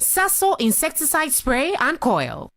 Sasso insecticide spray and coil.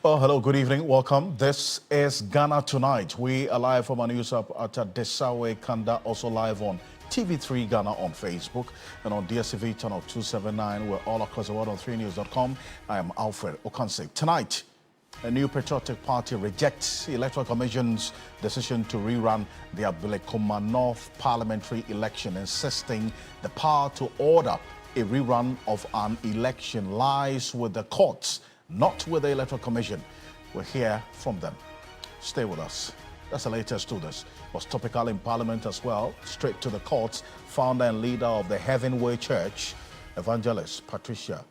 Well, hello, good evening, welcome. This is Ghana Tonight. We are live from our news hub at Desawe Kanda, also live on TV3 Ghana on Facebook and on DSTV channel 279. We're all across the world on 3news.com. I am Alfred Ocansey. Tonight, a new patriotic party rejects the Electoral Commission's decision to rerun the Ablekuma North Parliamentary election, insisting the power to order a rerun of an election lies with the courts, not with the Electoral Commission. We'll hear from them. Stay with us. That's the latest to this. Was topical in Parliament as well. Straight to the courts. Founder and leader of the Heaven Way Church, Evangelist Patricia,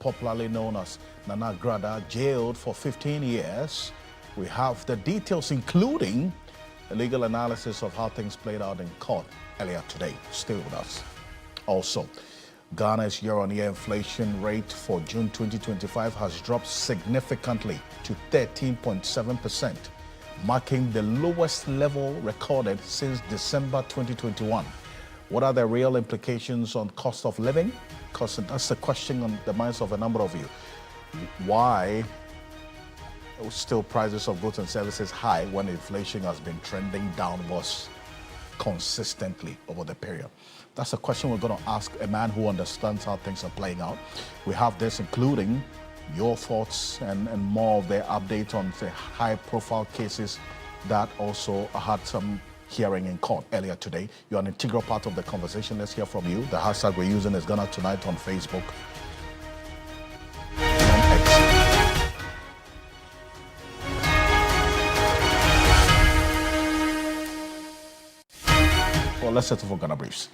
popularly known as Nana Agradaa, jailed for 15 years. We have the details, including a legal analysis of how things played out in court earlier today. Stay with us. Also, Ghana's year-on-year inflation rate for June 2025 has dropped significantly to 13.7%, marking the lowest level recorded since December 2021. What are the real implications on cost of living? Because that's the question on the minds of a number of you. Why are still prices of goods and services high when inflation has been trending downwards consistently over the period? That's a question we're going to ask a man who understands how things are playing out. We have this, including your thoughts and more of the update on the high-profile cases that also had some hearing in court earlier today. You're an integral part of the conversation. Let's hear from you. The hashtag we're using is Ghana Tonight on Facebook. Well, let's settle for Ghana Briefs.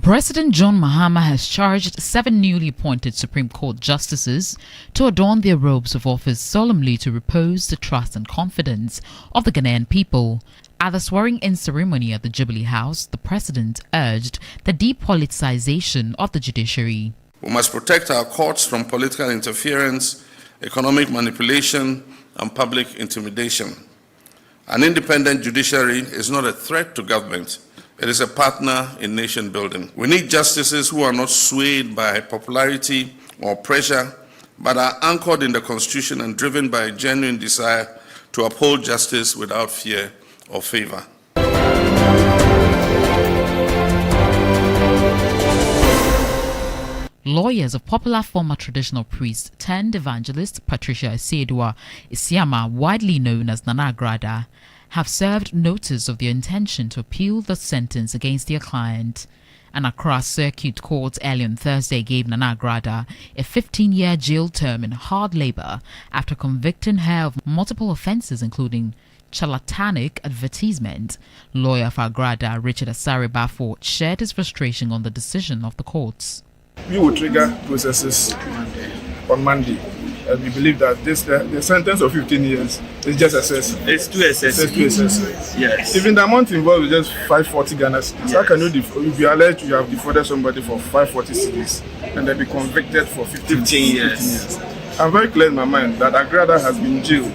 President John Mahama has charged 7 newly appointed Supreme Court justices to adorn their robes of office solemnly to repose the trust and confidence of the Ghanaian people. At the swearing-in ceremony at the Jubilee House, the president urged the depoliticization of the judiciary. We must protect our courts from political interference, economic manipulation, and public intimidation. An independent judiciary is not a threat to government. It is a partner in nation building. We need justices who are not swayed by popularity or pressure, but are anchored in the Constitution and driven by a genuine desire to uphold justice without fear or favor. Lawyers of popular former traditional priest turned evangelist Patricia Isiama, widely known as Nana Agradaa, have served notice of their intention to appeal the sentence against their client. An Accra Circuit Court early on Thursday gave Nana Agradaa a 15-year jail term in hard labor after convicting her of multiple offences, including charlatanic advertisement. Lawyer for Agradaa, Richard Asare Bafo, shared his frustration on the decision of the courts. We will trigger processes on Monday. And we believe that the sentence of 15 years is just excessive. It's too excessive. It's too excessive. Yes. Even the amount involved is just 540 Ghana cedis. Yes. How can you if you allege you have defrauded somebody for 540 cedis and then be convicted for 15 years? I'm very clear in my mind that Agradaa has been jailed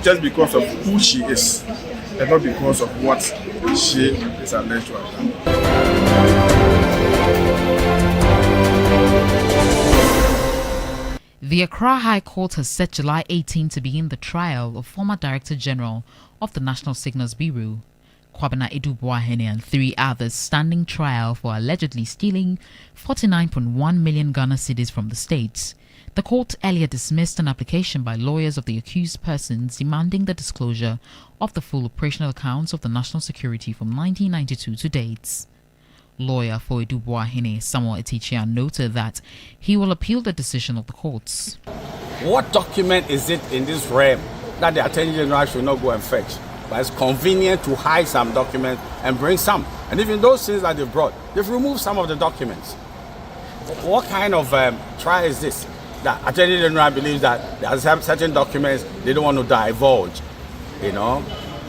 just because of who she is and not because of what she is alleged to have done. The Accra High Court has set July 18 to begin the trial of former Director General of the National Signals Bureau, Kwabena Edu-Boahene, and 3 others standing trial for allegedly stealing 49.1 million Ghana cedis from the state. The court earlier dismissed an application by lawyers of the accused persons demanding the disclosure of the full operational accounts of the national security from 1992 to date. Lawyer for Edu-Boahene, Samuel Etichia, noted that he will appeal the decision of the courts. What document is it in this realm that the Attorney General should not go and fetch? But it's convenient to hide some documents and bring some. And even those things that they've brought, they've removed some of the documents. What kind of trial is this? That Attorney General believes that there are certain documents they don't want to divulge. You know,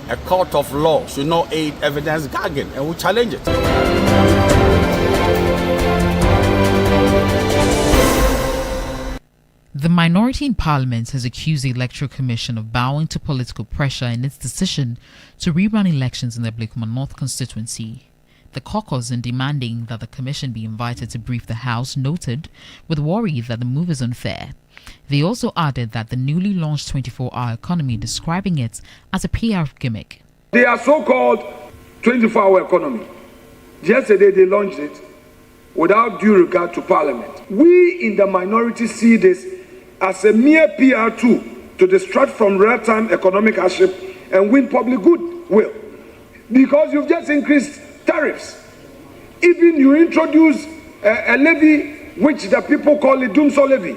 a court of law should not aid evidence gathering, and we challenge it. The minority in Parliament has accused the Electoral Commission of bowing to political pressure in its decision to rerun elections in the Blakema North constituency. The caucus, in demanding that the Commission be invited to brief the House, noted with worry that the move is unfair. They also added that the newly launched 24-hour economy, describing it as a PR gimmick. They are so-called 24-hour economy. Yesterday they launched it without due regard to Parliament. We in the minority see this as a mere PR tool to distract from real-time economic hardship and win public goodwill. Because you've just increased tariffs. Even you introduce a levy which the people call a doomsday levy.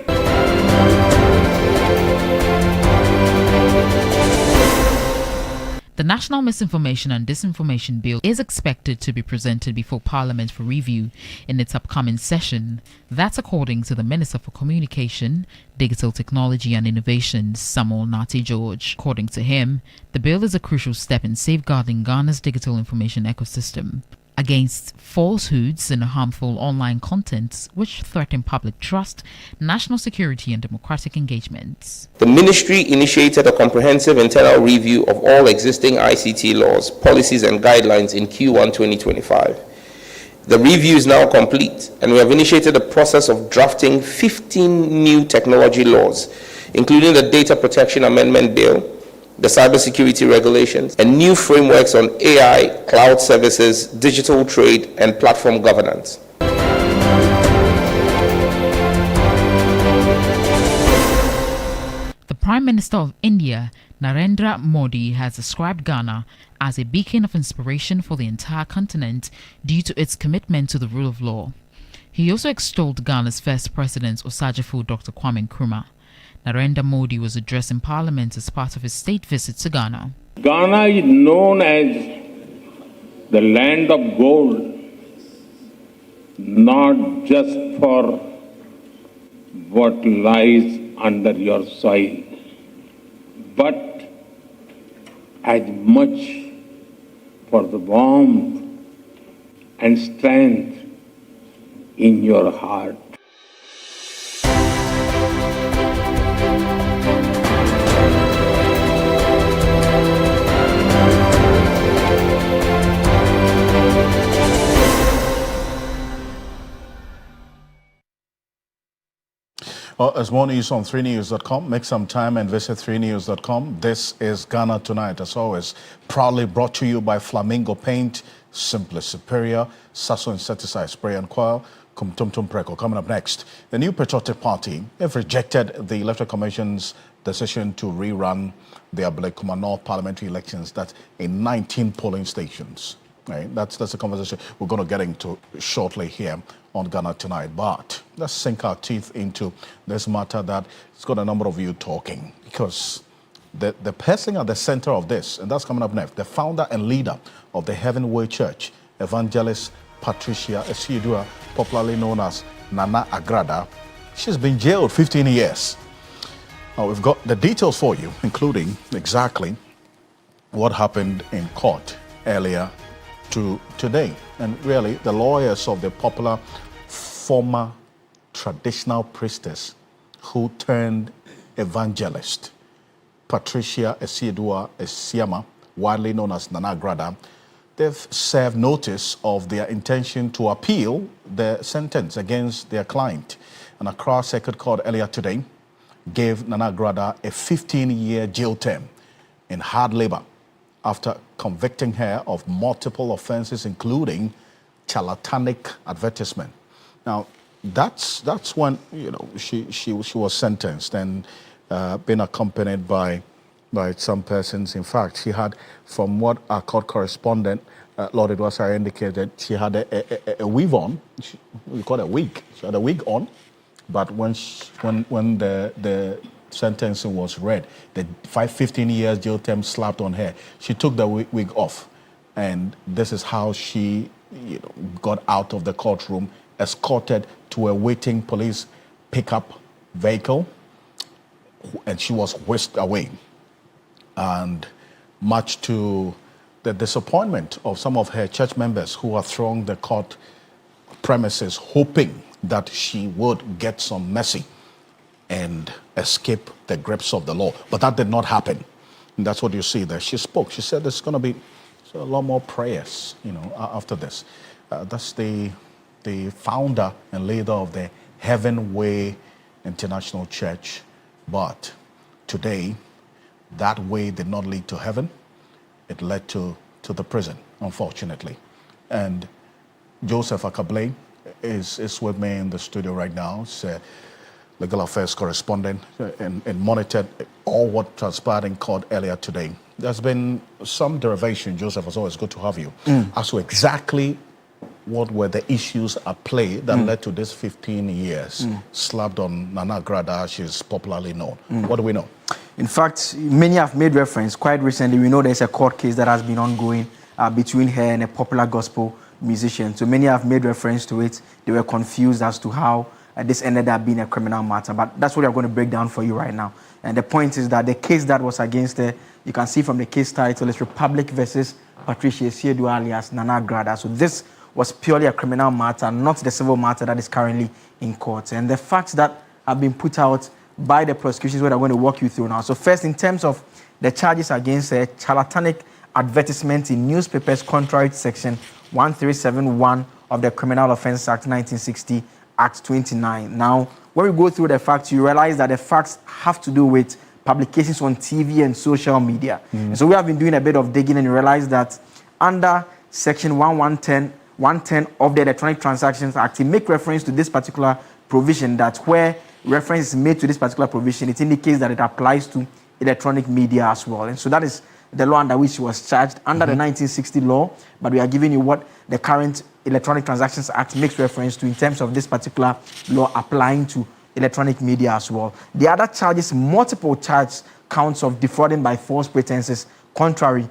The National Misinformation and Disinformation Bill is expected to be presented before Parliament for review in its upcoming session. That's according to the Minister for Communication, Digital Technology and Innovation, Samuel Nati George. According to him, the bill is a crucial step in safeguarding Ghana's digital information ecosystem against falsehoods and harmful online content which threaten public trust, national security and democratic engagements. The ministry initiated a comprehensive internal review of all existing ICT laws, policies and guidelines in Q1 2025. The review is now complete, and we have initiated a process of drafting 15 new technology laws, including the Data Protection Amendment Bill, the cybersecurity regulations, and new frameworks on AI, cloud services, digital trade, and platform governance. The Prime Minister of India, Narendra Modi, has described Ghana as a beacon of inspiration for the entire continent due to its commitment to the rule of law. He also extolled Ghana's first president, Osajifo Dr. Kwame Nkrumah. Narendra Modi was addressing Parliament as part of his state visit to Ghana. Ghana is known as the land of gold, not just for what lies under your soil, but as much for the warmth and strength in your heart. Well, as more news on 3news.com. Make some time and visit 3news.com. This is Ghana Tonight, as always, proudly brought to you by Flamingo Paint, Simply Superior, Sasso Insecticide Spray and Coil, Kumtumtum Preko. Coming up next, the new Patriotic Party have rejected the Electoral Commission's decision to rerun their Blakema North parliamentary elections that's in 19 polling stations. Right? That's a conversation we're going to get into shortly here on Ghana Tonight. But let's sink our teeth into this matter that has got a number of you talking, because the person at the center of this, and that's coming up next, the founder and leader of the Heaven Way Church, Evangelist Patricia, popularly known as Nana Agradaa, she's been jailed 15 years. Now, we've got the details for you, including exactly what happened in court earlier today. And really, the lawyers of the popular former traditional priestess who turned evangelist, Patricia Esiedua, widely known as Nana Agradaa, they've served notice of their intention to appeal the sentence against their client. And Accra Circuit Court earlier today gave Nana Agradaa a 15-year jail term in hard labor after convicting her of multiple offenses, including charlatanic advertisement. Now, that's when she was sentenced and been accompanied by some persons. In fact, she had, from what our court correspondent Lord Edwasari indicated, she had a weave on. We call it a wig. She had a wig on, but when the sentencing was read, the 15 years jail term slapped on her. She took the wig off, and this is how she got out of the courtroom escorted to a waiting police pickup vehicle, and she was whisked away. And much to the disappointment of some of her church members who are thronged the court premises, hoping that she would get some mercy and escape the grips of the law. But that did not happen. And that's what you see there. She spoke. She said there's going to be a lot more prayers, after this. That's the founder and leader of the Heaven Way International Church. But today, that way did not lead to heaven. It led to the prison, unfortunately. And Joseph Akable is with me in the studio right now. He's a legal affairs correspondent and monitored all what transpired in court earlier today. There's been some derivation, Joseph, it's always good to have you, as to exactly what were the issues at play that led to this 15 years slapped on Nana Agradaa, she's popularly known. What do we know? In fact, many have made reference. Quite recently, we know there's a court case that has been ongoing between her and a popular gospel musician. So many have made reference to it. They were confused as to how this ended up being a criminal matter. But that's what we're going to break down for you right now. And the point is that the case that was against her, you can see from the case title, is Republic versus Patricia alias Nana Agradaa. So this was purely a criminal matter, not the civil matter that is currently in court. And the facts that have been put out by the prosecution is what I'm going to walk you through now. So first, in terms of the charges against her, charlatanic advertisement in newspapers contrary to Section 1371 of the Criminal Offence Act 1960, Act 29. Now, when we go through the facts, you realize that the facts have to do with publications on TV and social media. And so we have been doing a bit of digging and realize that under Section 110 of the Electronic Transactions Act, it makes reference to this particular provision, that where reference is made to this particular provision, it indicates that it applies to electronic media as well. And so that is the law under which she was charged under the 1960 law, but we are giving you what the current Electronic Transactions Act makes reference to in terms of this particular law applying to electronic media as well. The other charges, multiple counts of defrauding by false pretenses, contrary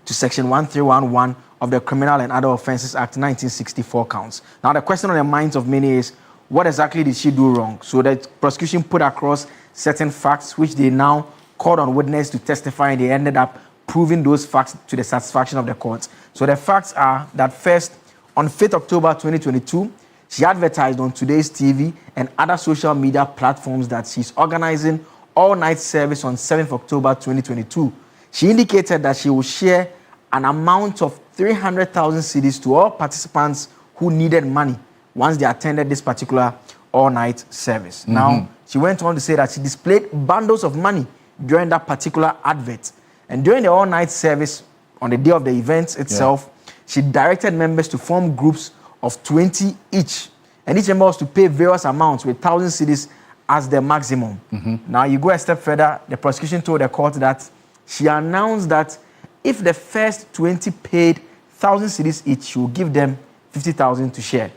to Section 1311 of the Criminal and Other Offences Act 1964 counts. Now, the question on the minds of many is, what exactly did she do wrong? So the prosecution put across certain facts, which they now called on witness to testify, and they ended up proving those facts to the satisfaction of the court. So the facts are that first, on 5th October 2022, she advertised on Today's TV and other social media platforms that she's organizing all-night service on 7th October 2022. She indicated that she will share an amount of 300,000 cedis to all participants who needed money once they attended this particular all-night service. Now, she went on to say that she displayed bundles of money during that particular advert. And during the all-night service, on the day of the event itself, she directed members to form groups of 20 each. And each member was to pay various amounts with 1,000 cedis as the maximum. Now, you go a step further, the prosecution told the court that she announced that if the first 20 paid 1,000 cedis each, she will give them 50,000 to share.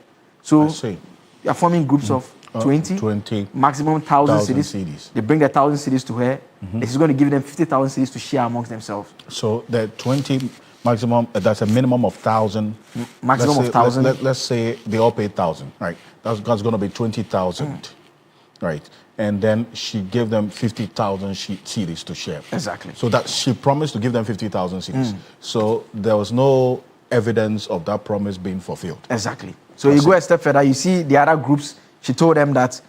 So you are forming groups of 20, maximum 1,000 cedis. They bring the 1,000 cedis to her. She's going to give them 50,000 cedis to share amongst themselves. So the 20 maximum, that's a minimum of 1,000. Maximum of 1,000. Let's say they all paid 1,000, right? That's going to be 20,000, right? And then she gave them 50,000 cedis to share. Exactly. So that she promised to give them 50,000 cedis. So there was no evidence of that promise being fulfilled. Exactly. So you go a step further, you see the other groups, she told them that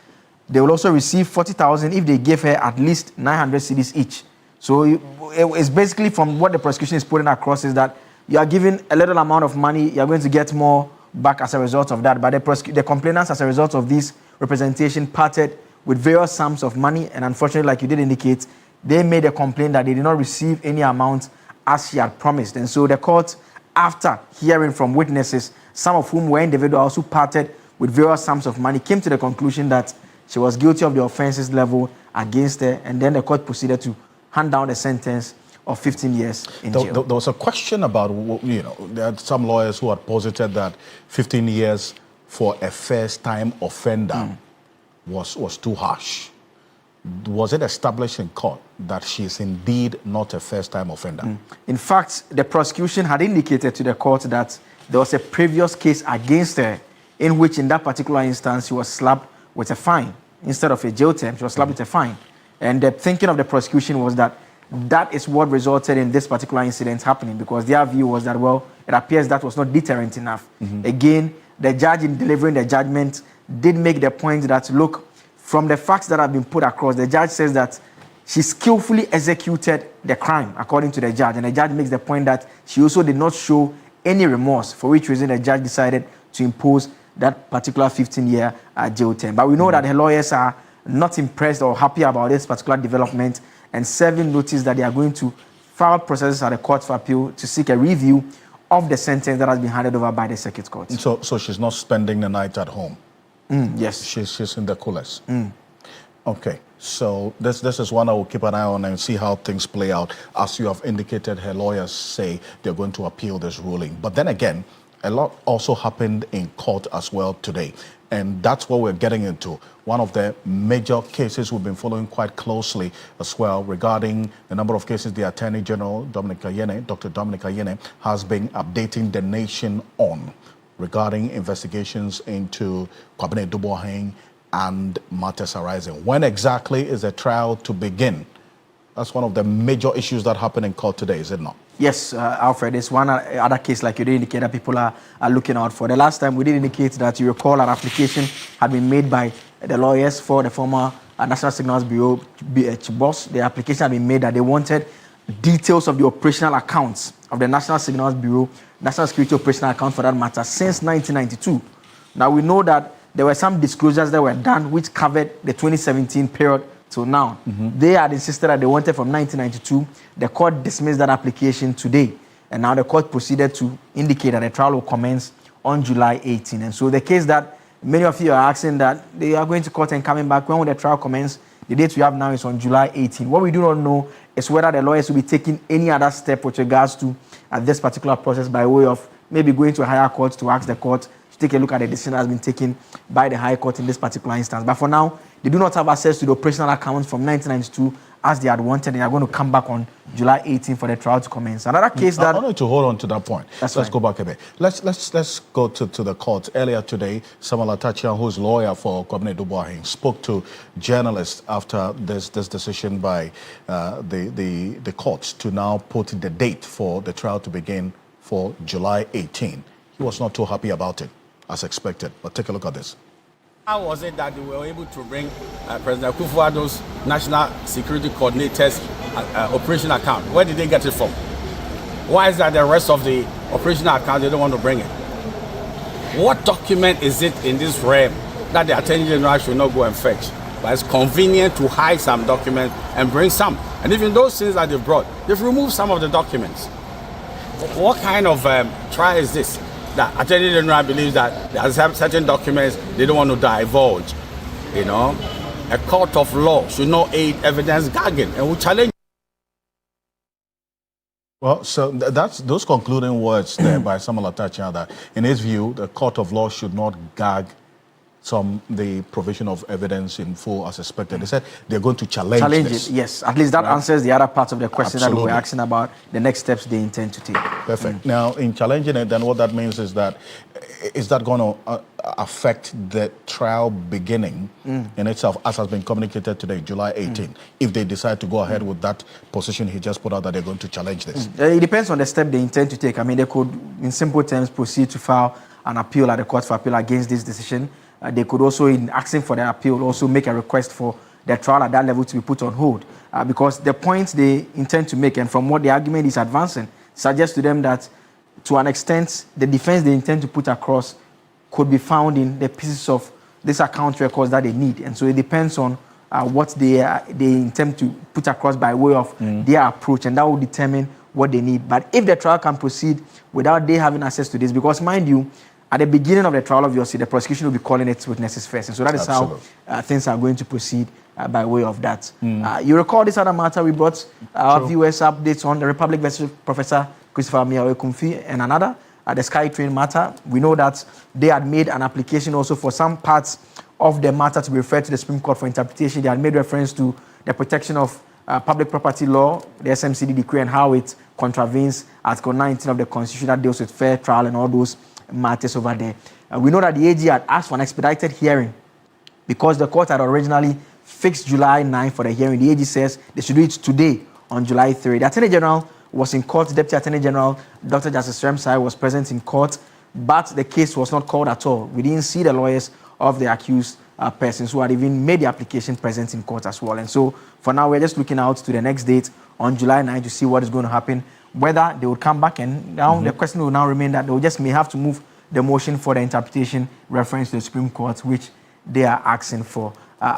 they will also receive 40,000 if they give her at least 900 cedis each. So it's basically, from what the prosecution is putting across, is that you are giving a little amount of money, you're going to get more back as a result of that. But the complainants, as a result of this representation, parted with various sums of money. And unfortunately, like you did indicate, they made a complaint that they did not receive any amount as she had promised. And so the court, after hearing from witnesses, some of whom were individuals who parted with various sums of money, came to the conclusion that she was guilty of the offences level against her. And then the court proceeded to hand down a sentence of 15 years in jail. There was a question about, there are some lawyers who had posited that 15 years for a first-time offender was too harsh. Was it established in court that she is indeed not a first-time offender? In fact, the prosecution had indicated to the court that there was a previous case against her in which in that particular instance she was slapped with a fine. Instead of a jail term, she was slapped with a fine. And the thinking of the prosecution was that that is what resulted in this particular incident happening, because their view was that, well, it appears that was not deterrent enough. Again, the judge in delivering the judgment did make the point that, look, from the facts that have been put across, the judge says that she skillfully executed the crime, according to the judge. And the judge makes the point that she also did not show any remorse, for which reason the judge decided to impose that particular 15-year jail term. But we know that her lawyers are not impressed or happy about this particular development, and serving notice that they are going to file processes at the Court of Appeal to seek a review of the sentence that has been handed over by the Circuit Court. So she's not spending the night at home? Yes. She's in the coolest. Okay, so this is one I will keep an eye on and see how things play out. As you have indicated, her lawyers say they're going to appeal this ruling. But then again, a lot also happened in court as well today. And that's what we're getting into. One of the major cases we've been following quite closely as well, regarding the number of cases the Attorney General, Dr. Dominic Ayene, has been updating the nation on, regarding investigations into Kwabena Duboahene and matters arising. When exactly is the trial to begin? That's one of the major issues that happened in court today, is it not? Yes, Alfred, it's one other case, like you did indicate, that people are looking out for. The last time we did indicate that, you recall, an application had been made by the lawyers for the former National Signals Bureau boss. The application had been made that they wanted details of the operational accounts of the National Signals Bureau, National Security Operational Account for that matter, since 1992. Now, we know that there were some disclosures that were done which covered the 2017 period till now. They had insisted that they wanted from 1992. The court dismissed that application today. And now the court proceeded to indicate that the trial will commence on July 18. And so the case that many of you are asking that they are going to court and coming back, when will the trial commence? The date we have now is on July 18. What we do not know is whether the lawyers will be taking any other step with regards to this particular process, by way of maybe going to a higher court to ask the court to take a look at the decision that has been taken by the High Court in this particular instance. But for now, they do not have access to the operational accounts from 1992 as they had wanted, and they are going to come back on July 18 for the trial to commence. Another case that... I wanted to hold on to that point. Let's go back a bit. Let's go to the court. Earlier today, Samuel Atachian, who's lawyer for Kwabena Duboahene, spoke to journalists after this decision by the courts to now put the date for the trial to begin for July 18. He was not too happy about it, as expected. But take a look at this. How was it that they were able to bring President Akufo-Addo's National Security Coordinator's operation account? Where did they get it from? Why is that the rest of the operational account, they don't want to bring it? What document is it in this realm that the Attorney General should not go and fetch? But it's convenient to hide some documents and bring some. And even those things that they brought, they've removed some of the documents. What kind of trial is this? The Attorney General believes that there are certain documents they don't want to divulge. You know, a court of law should not aid evidence gagging, and we challenge. Well, so that's those concluding words there by Samuel Atachian, that in his view, the court of law should not gag the provision of evidence in full as expected. They said they're going to challenge this. It, yes. At least that answers the other parts of the question Absolutely. that we were asking about the next steps they intend to take. Perfect. Now, in challenging it, then what that means is that going to affect the trial beginning in itself, as has been communicated today, July 18, if they decide to go ahead with that position he just put out that they're going to challenge this? It depends on the step they intend to take. I mean, they could, in simple terms, proceed to file an appeal at the Court of Appeal against this decision. They could also, in asking for the appeal, also make a request for the trial at that level to be put on hold. Because the points they intend to make, and from what the argument is advancing, suggests to them that, to an extent, the defense they intend to put across could be found in the pieces of this account records that they need. And so it depends on what they intend to put across by way of their approach, and that will determine what they need. But if the trial can proceed without they having access to this, because mind you, at the beginning of the trial, obviously, the prosecution will be calling its witnesses first. And so that is how things are going to proceed by way of that. You recall this other matter we brought our viewers updates on, the Republic versus Professor Christopher Miawe-Kumfi and another, the SkyTrain matter. We know that they had made an application also for some parts of the matter to be referred to the Supreme Court for interpretation. They had made reference to the protection of public property law, the SMCD decree, and how it contravenes Article 19 of the Constitution that deals with fair trial and all those matters over there. We know that the AG had asked for an expedited hearing because the court had originally fixed July 9 for the hearing. The AG says they should do it today on July 3. The Attorney General was in court. Deputy Attorney General Dr. Justice Remsai was present in court, but the case was not called at all. We didn't see the lawyers of the accused persons who had even made the application present in court as well. And so for now, we're just looking out to the next date on July 9 to see what is going to happen, whether they would come back. And now the question will now remain that they will just may have to move the motion for the interpretation reference to the Supreme Court, which they are asking for.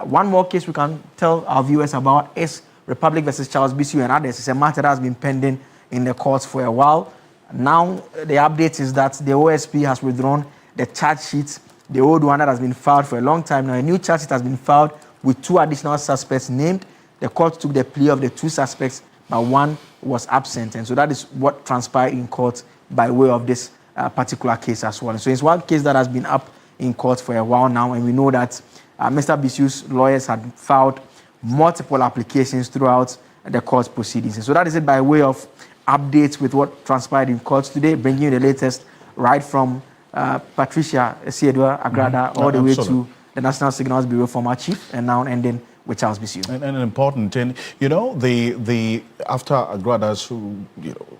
One more case we can tell our viewers about is Republic versus Charles Bisu and others. It's a matter that has been pending in the courts for a while. Now, the update is that the OSP has withdrawn the charge sheet, the old one that has been filed for a long time now. A new charge sheet has been filed with 2 additional suspects named. The court took the plea of the 2 suspects, but one was absent. And so that is what transpired in court by way of this particular case as well. And so it's one case that has been up in court for a while now, and we know that Mr. Bisu's lawyers had filed multiple applications throughout the court proceedings. And so that is it by way of updates with what transpired in court today, bringing you the latest right from Patricia Agradaa all the way to the National Signals Bureau former chief, and now ending with Charles Bisu. And important, and you know, the after Agrada's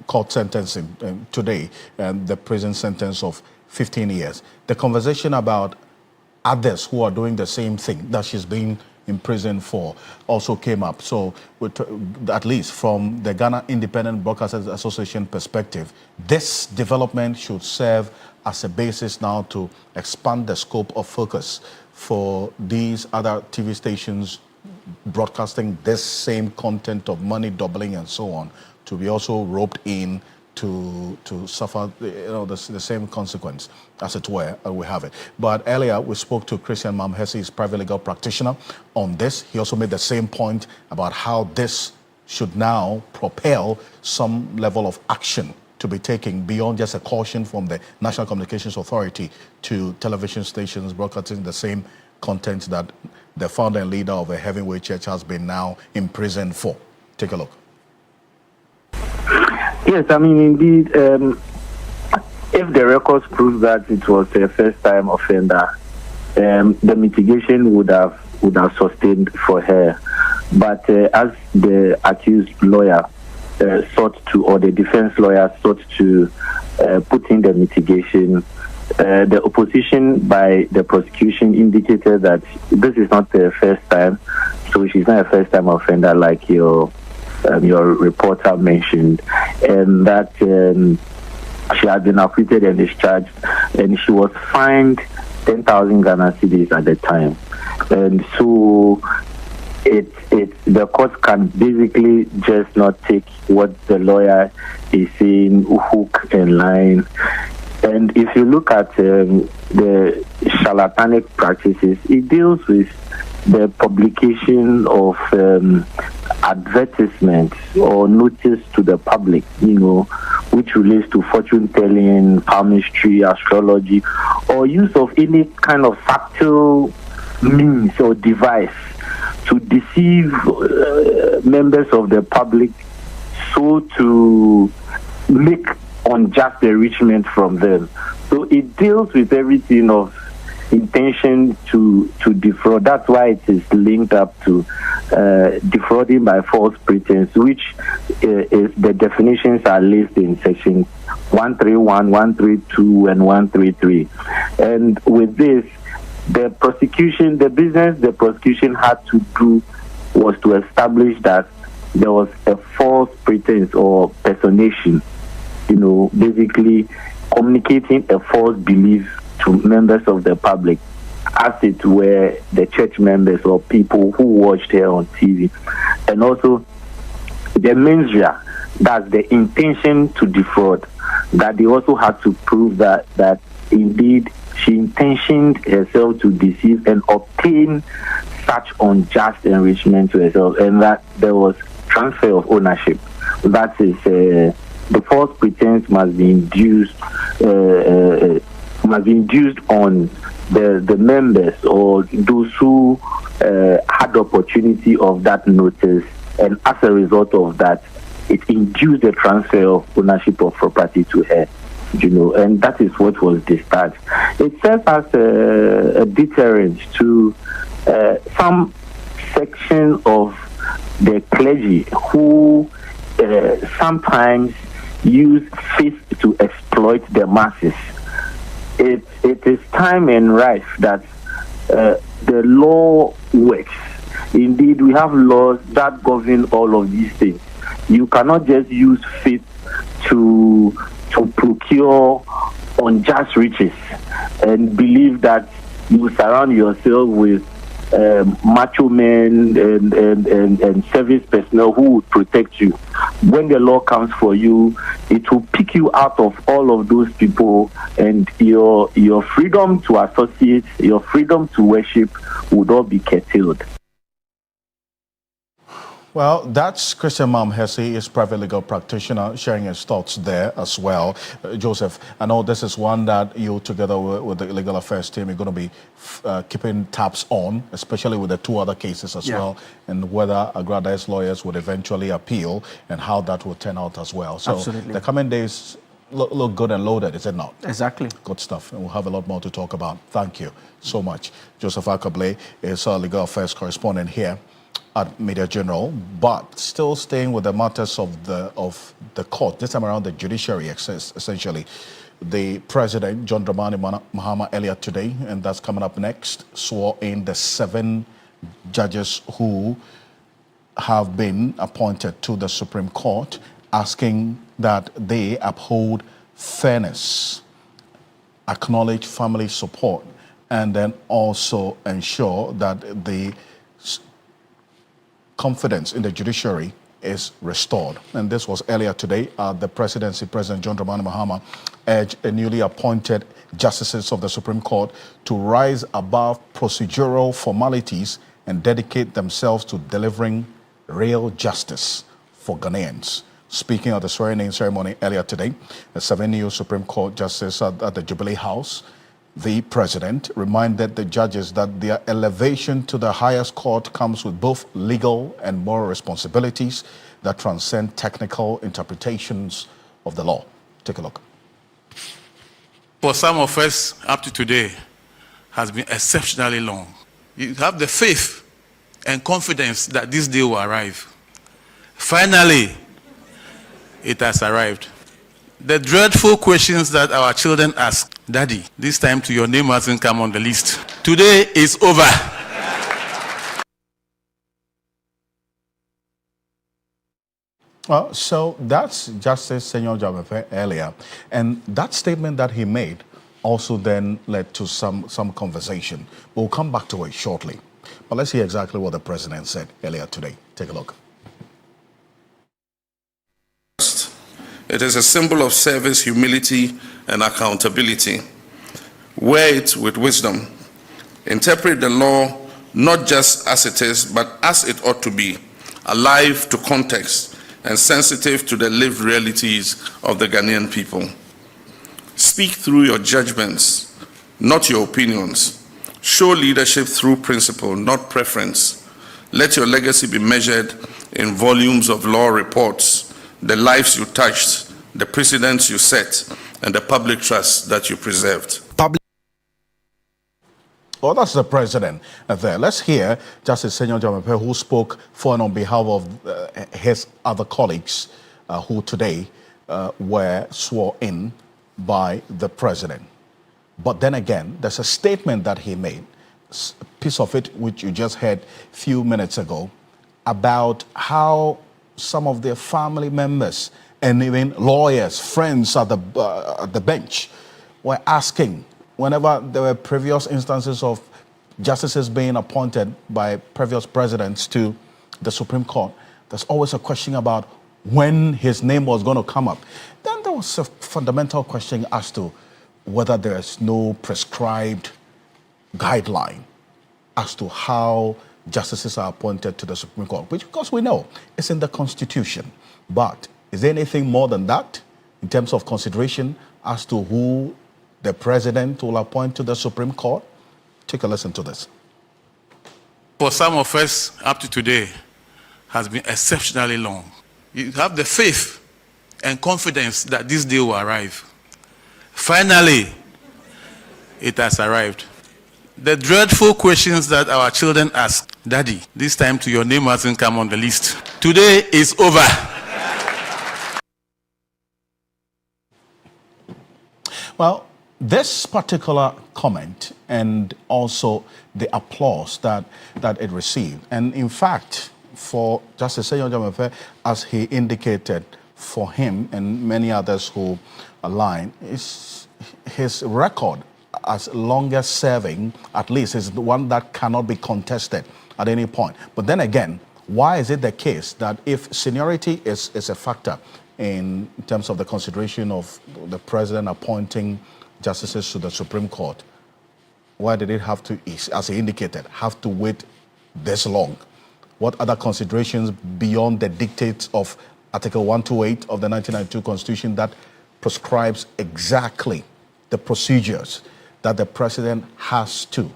court sentencing today, and the prison sentence of 15 years, the conversation about others who are doing the same thing that she's being in prison for also came up. So at least from the Ghana Independent Broadcasters Association perspective, this development should serve as a basis now to expand the scope of focus for these other TV stations broadcasting this same content of money doubling and so on, to be also roped in to suffer the same consequence, as it were. We have it. But earlier we spoke to Christian Mamhesi, his private legal practitioner, on this. He also made the same point about how this should now propel some level of action to be taken beyond just a caution from the National Communications Authority to television stations broadcasting the same content that the founder and leader of a heavyweight church has been now imprisoned for. Take a look. Yes, I mean, indeed, if the records prove that it was a first-time offender, the mitigation would have sustained for her. But as the accused lawyer sought to, or the defense lawyer sought to put in the mitigation, the opposition by the prosecution indicated that this is not the first time, so she's not a first-time offender like your reporter mentioned, and that she had been acquitted and discharged, and she was fined 10,000 Ghana cedis at the time. And so the court can basically just not take what the lawyer is saying hook and line. And if you look at the charlatanic practices, it deals with the publication of advertisements or notice to the public, which relates to fortune telling, palmistry, astrology, or use of any kind of factual means or device to deceive members of the public, so to make unjust enrichment from them. So it deals with everything of intention to defraud. That's why it is linked up to defrauding by false pretense, which is the definitions are listed in section 131, 132, and 133. And with this, the prosecution had to do was to establish that there was a false pretense or personation, basically communicating a false belief to members of the public, as it were the church members or people who watched her on TV. And also the mens rea, that's the intention to defraud, that they also had to prove that indeed she intentioned herself to deceive and obtain such unjust enrichment to herself, and that there was transfer of ownership. That is, the false pretense must be induced on the members or those who had the opportunity of that notice, and as a result of that, it induced the transfer of ownership of property to her. and that is what was discharged. It serves as a deterrent to some section of the clergy who sometimes use faith to exploit the masses. It is time and rife that the law works. Indeed, we have laws that govern all of these things. You cannot just use faith to procure unjust riches and believe that you surround yourself with macho men and service personnel who will protect you. When the law comes for you, it will pick you out of all of those people, and your freedom to associate, your freedom to worship would all be curtailed. Well, that's Christian Mamhesi, is private legal practitioner, sharing his thoughts there as well. Joseph, I know this is one that you, together with the legal affairs team, are going to be keeping tabs on, especially with the two other cases as well, and whether Agrada's lawyers would eventually appeal and how that will turn out as well. So absolutely. The coming days look good and loaded, is it not? Exactly. Good stuff. And we'll have a lot more to talk about. Thank you so much. Joseph Akable is our legal affairs correspondent here at Media General, but still staying with the matters of the court, this time around the judiciary, essentially. The president, John Dramani Mahama, earlier today, and that's coming up next, swore in the 7 judges who have been appointed to the Supreme Court, asking that they uphold fairness, acknowledge family support, and then also ensure that the confidence in the judiciary is restored. And this was earlier today. The presidency, President John Dramani Mahama, urged a newly appointed justices of the Supreme Court to rise above procedural formalities and dedicate themselves to delivering real justice for Ghanaians. Speaking at the swearing-in ceremony earlier today, the 7 new Supreme Court justices at the Jubilee House, the president reminded the judges that their elevation to the highest court comes with both legal and moral responsibilities that transcend technical interpretations of the law. Take a look. For some of us, up to today, has been exceptionally long. You have the faith and confidence that this day will arrive. Finally, it has arrived. The dreadful questions that our children ask, Daddy, this time to your name hasn't come on the list. Today is over. Well, so that's Justice Senor Jamepe earlier. And that statement that he made also then led to some conversation. We'll come back to it shortly. But let's hear exactly what the president said earlier today. Take a look. It is a symbol of service, humility, and accountability. Wear it with wisdom. Interpret the law not just as it is, but as it ought to be, alive to context and sensitive to the lived realities of the Ghanaian people. Speak through your judgments, not your opinions. Show leadership through principle, not preference. Let your legacy be measured in volumes of law reports, the lives you touched, the precedents you set, and the public trust that you preserved. Well, that's the president there. Let's hear Justice Senor Jamepe, who spoke for and on behalf of his other colleagues who today were sworn in by the president. But then again, there's a statement that he made, a piece of it which you just heard a few minutes ago, about how some of their family members and even lawyers, friends at the bench were asking, whenever there were previous instances of justices being appointed by previous presidents to the Supreme Court, there's always a question about when his name was going to come up. Then there was a fundamental question as to whether there's no prescribed guideline as to how justices are appointed to the Supreme Court, which, of course, we know is in the Constitution. But is there anything more than that in terms of consideration as to who the president will appoint to the Supreme Court? Take a listen to this. For some of us, up to today, has been exceptionally long. You have the faith and confidence that this day will arrive. Finally, it has arrived. The dreadful questions that our children ask, Daddy, this time your name hasn't come on the list. Today is over. Well, this particular comment and also the applause that it received, and in fact, for Justice Seyon Jamefe, as he indicated, for him and many others who align, is his record as longest serving, at least, is the one that cannot be contested at any point. But then again, why is it the case that if seniority is a factor in terms of the consideration of the president appointing justices to the Supreme Court, why did it have to, as he indicated, have to wait this long? What other considerations beyond the dictates of Article 128 of the 1992 Constitution that prescribes exactly the procedures that the president has to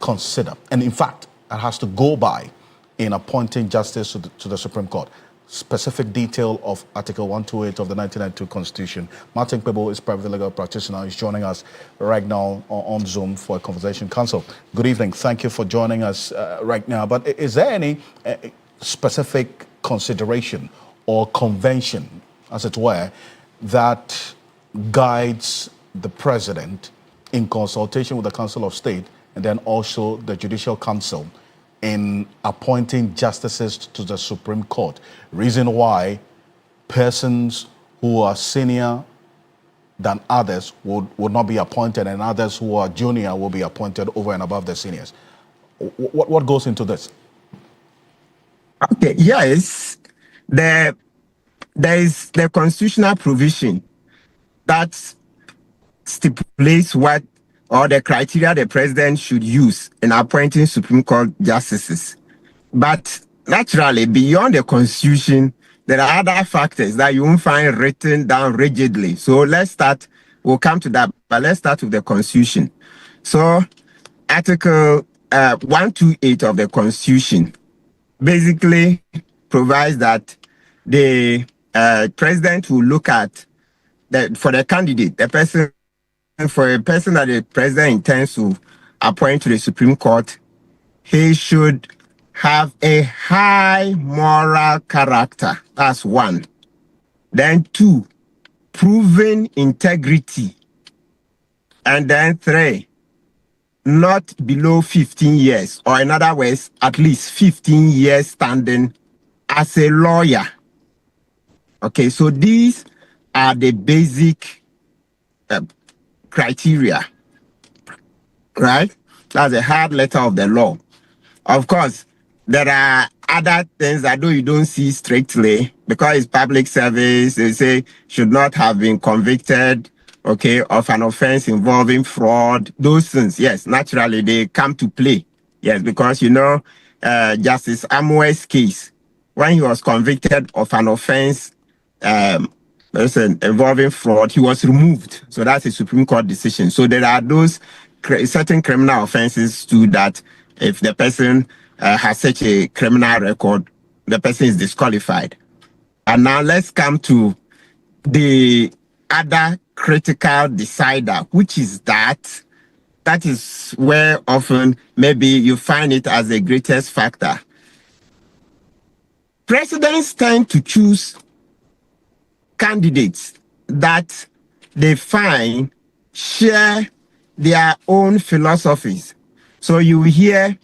consider, and in fact, that has to go by in appointing justice to the Supreme Court? Specific detail of Article 128 of the 1992 Constitution. Martin Pebo is private legal practitioner. He's joining us right now on Zoom for a conversation. Counsel, good evening. Thank you for joining us right now. But is there any specific consideration or convention, as it were, that guides the president in consultation with the Council of State and then also the Judicial Council in appointing justices to the Supreme Court? Reason why persons who are senior than others would not be appointed, and others who are junior will be appointed over and above the seniors. What goes into this? Okay, yes. There is the constitutional provision that stipulates what or the criteria the president should use in appointing Supreme Court justices. But naturally, beyond the Constitution, there are other factors that you won't find written down rigidly. So we'll come to that, but let's start with the Constitution. So Article 128 of the Constitution basically provides that the president will look at, for the candidate, for a person that the president intends to appoint to the Supreme Court, he should have a high moral character. That's one. Then two, proven integrity. And then three, not below 15 years, or in other words, at least 15 years standing as a lawyer. Okay, so these are the basic criteria, right? That's a hard letter of the law. Of course, there are other things that though you don't see strictly, because it's public service, they say should not have been convicted, okay, of an offense involving fraud. Those things, yes, naturally they come to play. Yes, because Justice Amoe's case, when he was convicted of an offense involving fraud, he was removed. So that's a Supreme Court decision. So there are those certain criminal offenses too that if the person has such a criminal record, the person is disqualified. And now let's come to the other critical decider, which is that is where often maybe you find it as the greatest factor. Presidents tend to choose candidates that they find share their own philosophies. So you hear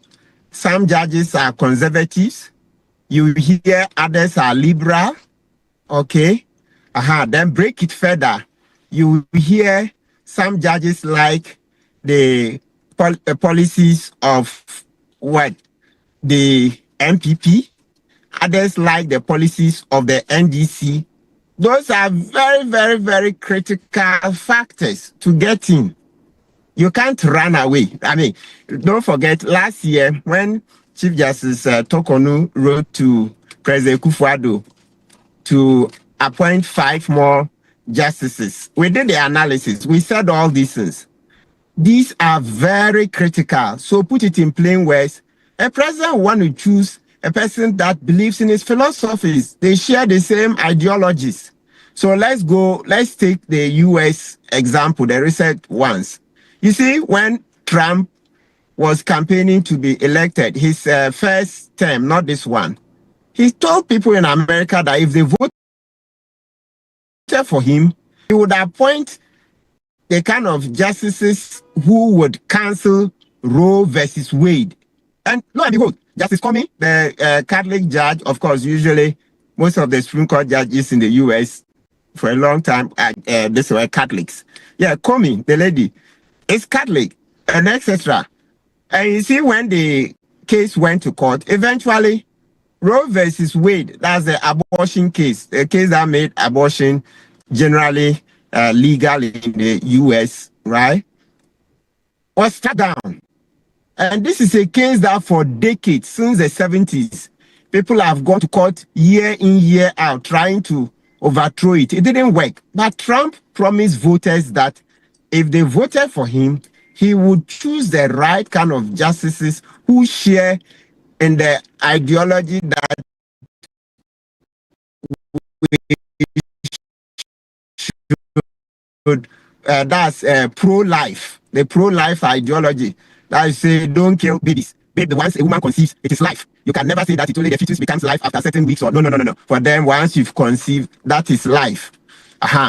some judges are conservatives, you hear others are liberal, okay? Then break it further. You hear some judges like the policies of the MPP, others like the policies of the NDC. Those are very, very, very critical factors to get in. You can't run away. I mean, don't forget last year when Chief Justice Tokonu wrote to President Kufuor to appoint 5 more justices. We did the analysis. We said all these things. These are very critical. So put it in plain words, a president want to choose a person that believes in his philosophies. They share the same ideologies. So let's take the US example, the recent ones. You see, when Trump was campaigning to be elected, his first term, not this one, he told people in America that if they voted for him, he would appoint the kind of justices who would cancel Roe versus Wade. And lo and behold, Justice Comey, the Catholic judge, of course, usually most of the Supreme Court judges in the US for a long time, these were Catholics. Yeah, Comey, the lady, is Catholic, and etc. And you see, when the case went to court, eventually, Roe versus Wade, that's the abortion case, the case that made abortion generally legal in the US, right, was struck down. And this is a case that for decades, since the 70s, people have gone to court year in, year out, trying to overthrow it. It didn't work. But Trump promised voters that if they voted for him, he would choose the right kind of justices who share in the ideology that that's pro-life, the pro-life ideology. That is, say, don't kill babies. Baby, once a woman conceives, it is life. You can never say that it only the fetus becomes life after certain weeks or no. For them, once you've conceived, that is life.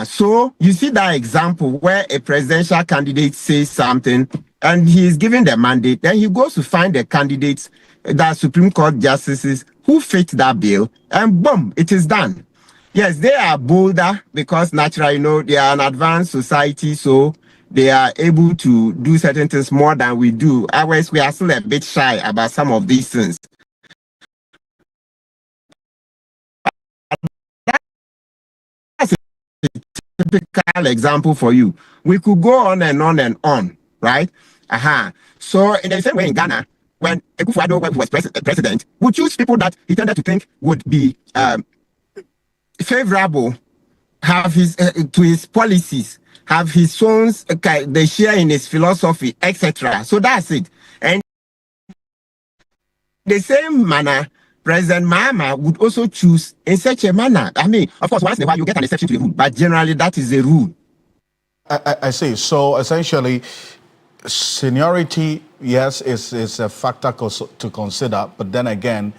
So you see that example where a presidential candidate says something and he is given the mandate, then he goes to find the candidates, the Supreme Court justices who fit that bill, and boom, it is done. Yes, they are bolder because naturally, they are an advanced society, so they are able to do certain things more than we do. Otherwise, we are still a bit shy about some of these things. That's a typical example for you. We could go on and on and on, right? So in the same way in Ghana, when Akufo-Addo was president, we choose people that he tended to think would be favorable, have his to his policies, have his sons, they share in his philosophy, etc. So that's it. And the same manner, President Mahama would also choose in such a manner. I mean, of course, once in a while you get an exception to the rule, but generally that is the rule. I see. So essentially, seniority, yes, is a factor to consider, but then again,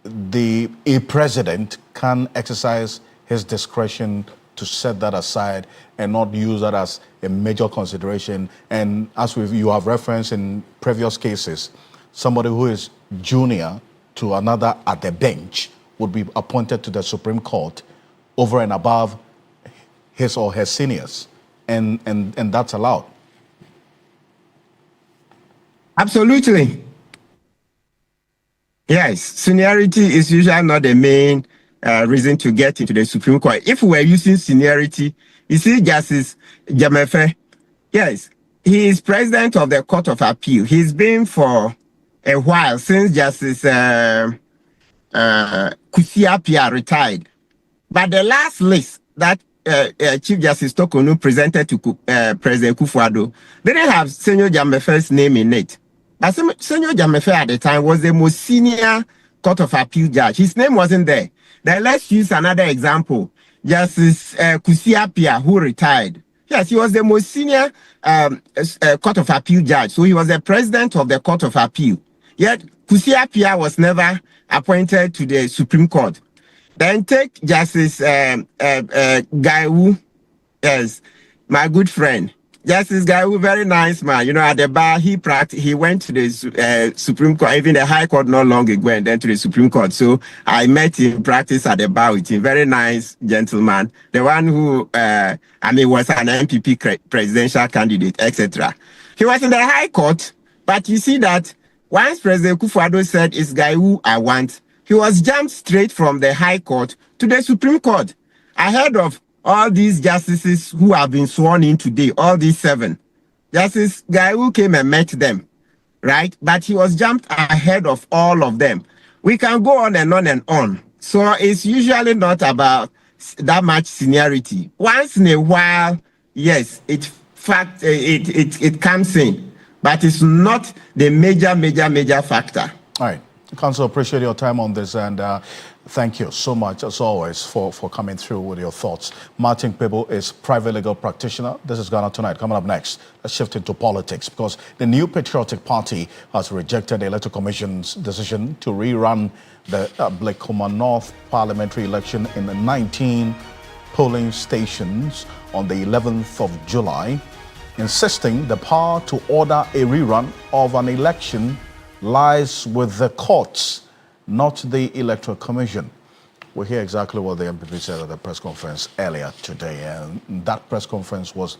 a president can exercise his discretion to set that aside and not use that as a major consideration. And as you have referenced in previous cases, somebody who is junior to another at the bench would be appointed to the Supreme Court over and above his or her seniors, and that's allowed. Absolutely. Yes, seniority is usually not the main reason to get into the Supreme Court. If we were using seniority, you see Justice Jamefe, yes, he is president of the Court of Appeal. He's been for a while, since Justice Kusiapia retired. But the last list that Chief Justice Tokonu presented to President Akufo-Addo didn't have Senor Jamefe's name in it. But Senor Jamefe at the time was the most senior Court of Appeal judge. His name wasn't there. Then let's use another example. Justice Kusiapia, who retired. Yes, he was the most senior Court of Appeal judge. So he was the president of the Court of Appeal. Yet Kusiapia was never appointed to the Supreme Court. Then take Justice Gaiwu, yes, my good friend. Justice Gaiwu, very nice man. At the bar, he went to the Supreme Court, even the High Court not long ago, and then to the Supreme Court. So I met him, practice at the bar with him. Very nice gentleman. The one who, was an MPP presidential candidate, etc. He was in the High Court, but you see that once President Akufo-Addo said, "It's Gaiwu I want," he was jumped straight from the High Court to the Supreme Court, ahead of all these justices who have been sworn in today, all these 7. Justice Gaiwu came and met them, right? But he was jumped ahead of all of them. We can go on and on and on. So it's usually not about that much seniority. Once in a while, yes, it comes in, but it's not the major factor. All right. Council, appreciate your time on this, and thank you so much, as always, for coming through with your thoughts. Martin Pebo is private legal practitioner. This is Ghana Tonight. Coming up next, let's shift into politics, because the New Patriotic Party has rejected the Electoral Commission's decision to rerun the Blekoma North parliamentary election in the 19 polling stations on the 11th of July, insisting the power to order a rerun of an election lies with the courts, not the Electoral Commission. We'll hear exactly what the MPP said at the press conference earlier today. And that press conference was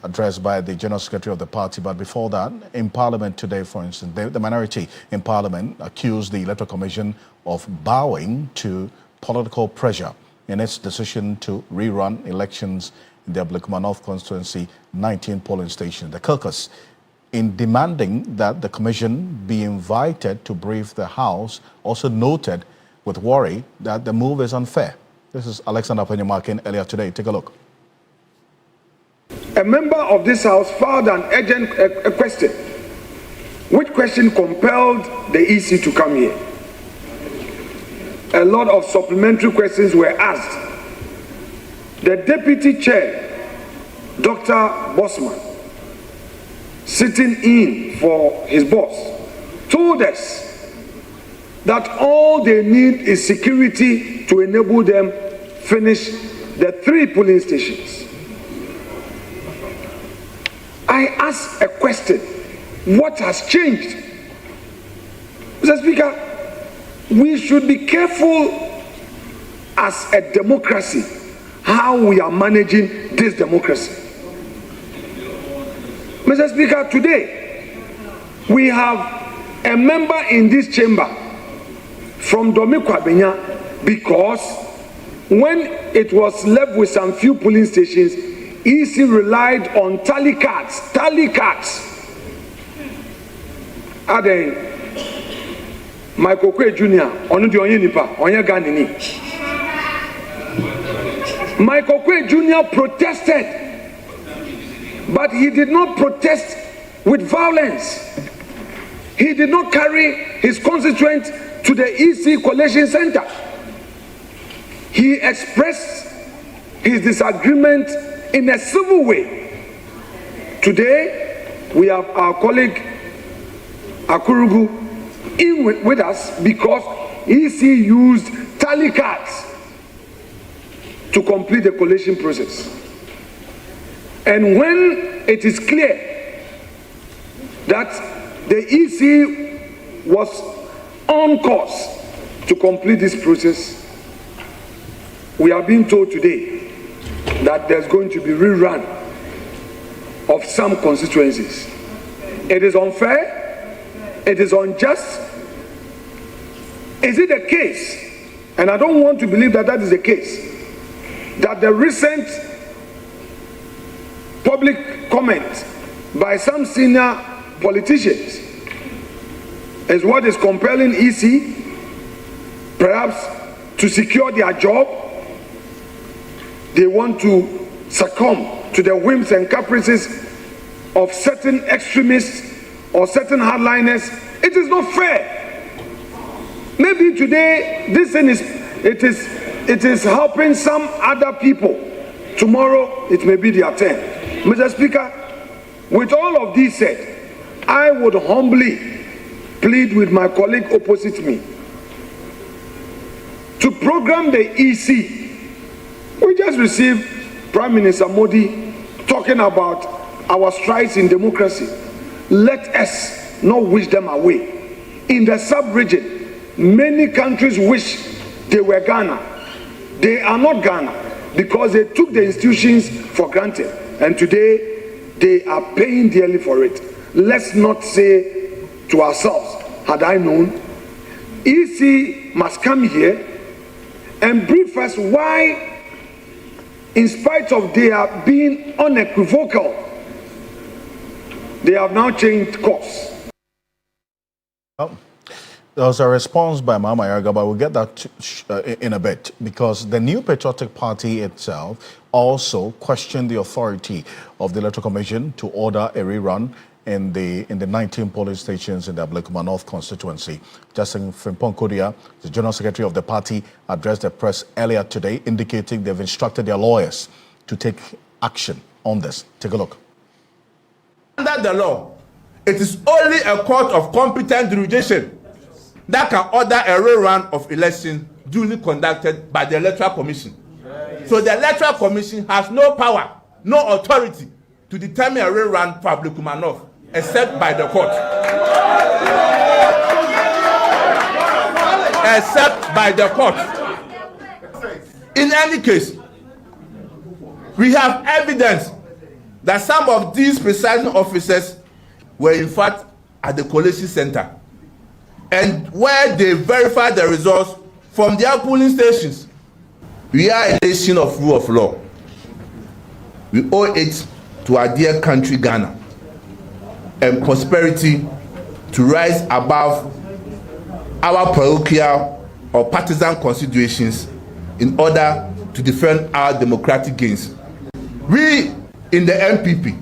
addressed by the General Secretary of the party. But before that, in Parliament today, for instance, the minority in Parliament accused the Electoral Commission of bowing to political pressure in its decision to rerun elections in the Blekoma North constituency 19 polling station. The caucus, in demanding that the commission be invited to brief the House, also noted with worry that the move is unfair. This is Alexander Penyamakin earlier today. Take a look. A member of this House filed an urgent question, which question compelled the EC to come here. A lot of supplementary questions were asked. The Deputy Chair, Dr. Bosman, sitting in for his boss, told us that all they need is security to enable them finish the 3 polling stations. I asked a question: what has changed? Mr. Speaker, we should be careful as a democracy how we are managing this democracy. Mr. Speaker, today we have a member in this chamber from Domi Kwabenya, because when it was left with some few polling stations, EC relied on tally cards. Then Michael Kwe Jr. on the Onyenipa, Onya Ganini. Michael Kwe Jr. protested, but he did not protest with violence. He did not carry his constituent to the EC Collation Center. He expressed his disagreement in a civil way. Today, we have our colleague Akurugu in with us because EC used tally cards to complete the collation process. And when it is clear that the EC was on course to complete this process, we are being told today that there's going to be rerun of some constituencies. It is unfair, it is unjust. Is it the case, and I don't want to believe that that is the case, that the recent public comment by some senior politicians is what is compelling EC perhaps to secure their job? They want to succumb to the whims and caprices of certain extremists or certain hardliners. It is not fair. Maybe today this thing it is helping some other people. Tomorrow it may be their turn. Mr. Speaker, with all of this said, I would humbly plead with my colleague opposite me to program the EC. We just received Prime Minister Modi talking about our strides in democracy. Let us not wish them away. In the sub-region, many countries wish they were Ghana. They are not Ghana because they took the institutions for granted. And today, they are paying dearly for it. Let's not say to ourselves, had I known. EC must come here and brief us why, in spite of their being unequivocal, they have now changed course. Well, there was a response by Mama Yaga, but we'll get that in a bit, because the New Patriotic Party itself also questioned the authority of the Electoral Commission to order a rerun in the 19 polling stations in the Ablekuma North constituency. Justin Frimpong-Kodia, the General Secretary of the party, addressed the press earlier today, indicating they've instructed their lawyers to take action on this. Take a look. Under the law, it is only a court of competent jurisdiction that can order a rerun of election duly conducted by the Electoral Commission. So the Electoral Commission has no power, no authority to determine a rerun for Ablekuma North, except by the court. Except by the court. In any case, we have evidence that some of these presiding officers were in fact at the collation center, and where they verified the results from their polling stations. We are a nation of rule of law. We owe it to our dear country Ghana and prosperity to rise above our parochial or partisan considerations in order to defend our democratic gains. We in the MPP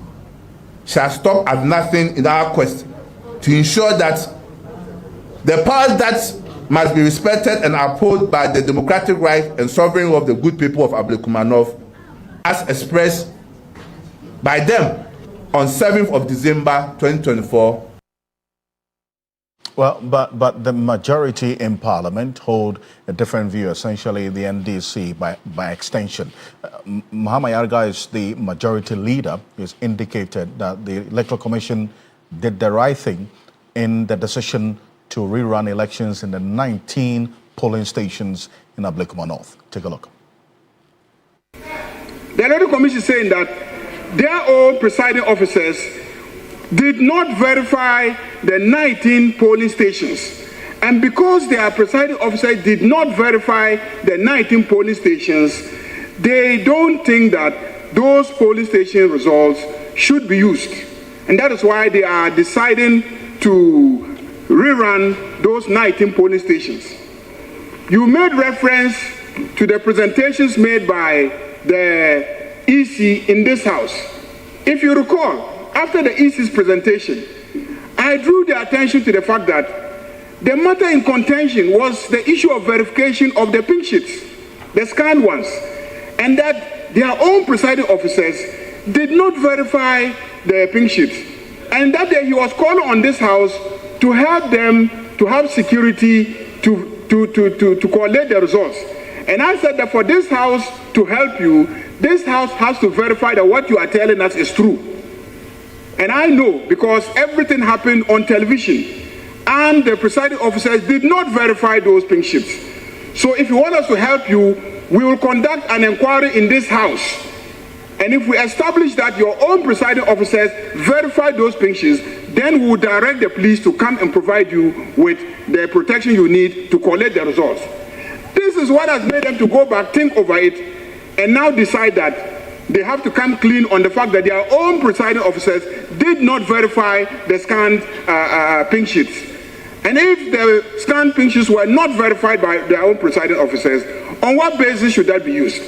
shall stop at nothing in our quest to ensure that the powers that must be respected and upheld by the democratic right and sovereignty of the good people of Ablekuma North, as expressed by them on 7th of December 2024. Well, but the majority in Parliament hold a different view, essentially the NDC by extension. Muhammad Yarga is the majority leader. He's indicated that the Electoral Commission did the right thing in the decision to rerun elections in the 19 polling stations in Ablekuma North. Take a look. The Electoral Commission is saying that their own presiding officers did not verify the 19 polling stations. And because their presiding officer did not verify the 19 polling stations, they don't think that those polling station results should be used. And that is why they are deciding to rerun those 19 polling stations. You made reference to the presentations made by the EC in this house. If you recall, after the EC's presentation, I drew the attention to the fact that the matter in contention was the issue of verification of the pink sheets, the scanned ones, and that their own presiding officers did not verify the pink sheets. And that day he was calling on this house to help them to have security to collect the results. And I said that for this house to help you, this house has to verify that what you are telling us is true. And I know because everything happened on television and the presiding officers did not verify those pink sheets. So if you want us to help you, we will conduct an inquiry in this house. And if we establish that your own presiding officers verify those pink sheets, then we will direct the police to come and provide you with the protection you need to collect the results. This is what has made them to go back, think over it, and now decide that they have to come clean on the fact that their own presiding officers did not verify the scanned pink sheets. And if the scanned pink sheets were not verified by their own presiding officers, on what basis should that be used?